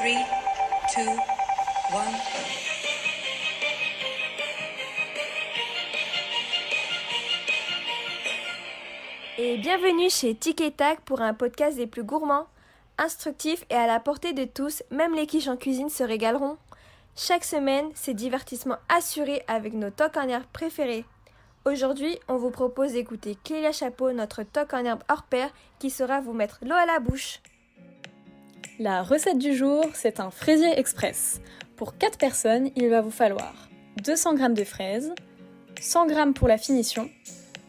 3, 2, 1. Et bienvenue chez Tic et Tac pour un podcast des plus gourmands, instructif et à la portée de tous, même les quiches en cuisine se régaleront. Chaque semaine, c'est divertissement assuré avec nos tocs en herbe préférés. Aujourd'hui, on vous propose d'écouter Clélia Chapeau, notre toc en herbe hors pair, qui saura vous mettre l'eau à la bouche. La recette du jour, c'est un fraisier express. Pour 4 personnes, il va vous falloir 200 g de fraises, 100 g pour la finition,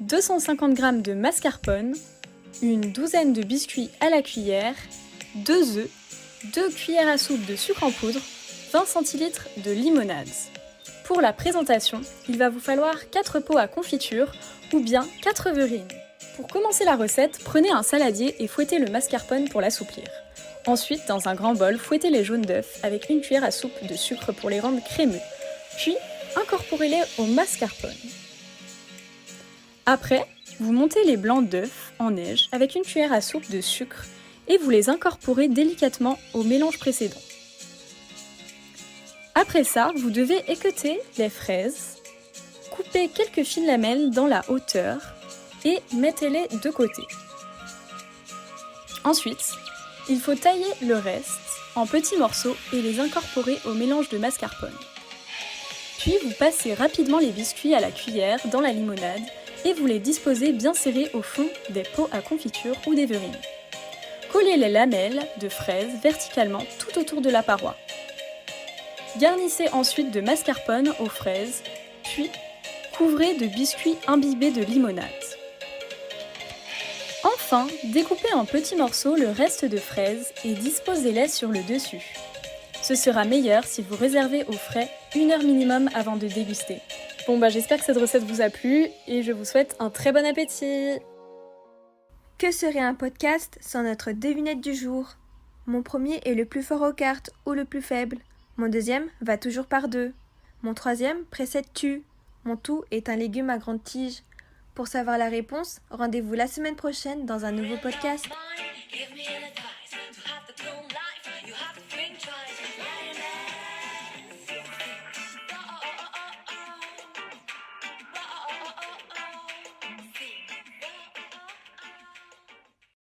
250 g de mascarpone, une douzaine de biscuits à la cuillère, 2 œufs, 2 cuillères à soupe de sucre en poudre, 20 cl de limonade. Pour la présentation, il va vous falloir 4 pots à confiture ou bien 4 verrines. Pour commencer la recette, prenez un saladier et fouettez le mascarpone pour l'assouplir. Ensuite, dans un grand bol, fouettez les jaunes d'œufs avec une cuillère à soupe de sucre pour les rendre crémeux. Puis, incorporez-les au mascarpone. Après, vous montez les blancs d'œufs en neige avec une cuillère à soupe de sucre et vous les incorporez délicatement au mélange précédent. Après ça, vous devez équeuter les fraises, couper quelques fines lamelles dans la hauteur et mettez-les de côté. Ensuite, il faut tailler le reste en petits morceaux et les incorporer au mélange de mascarpone. Puis vous passez rapidement les biscuits à la cuillère dans la limonade et vous les disposez bien serrés au fond des pots à confiture ou des verrines. Collez les lamelles de fraises verticalement tout autour de la paroi. Garnissez ensuite de mascarpone aux fraises, puis couvrez de biscuits imbibés de limonade. Enfin, découpez en petits morceaux le reste de fraises et disposez-les sur le dessus. Ce sera meilleur si vous réservez au frais 1 heure minimum avant de déguster. J'espère que cette recette vous a plu et je vous souhaite un très bon appétit. Que serait un podcast sans notre devinette du jour ? Mon premier est le plus fort aux cartes ou le plus faible. Mon deuxième va toujours par 2. Mon troisième précède tu. Mon tout est un légume à grande tige. Pour savoir la réponse, rendez-vous la semaine prochaine dans un nouveau podcast.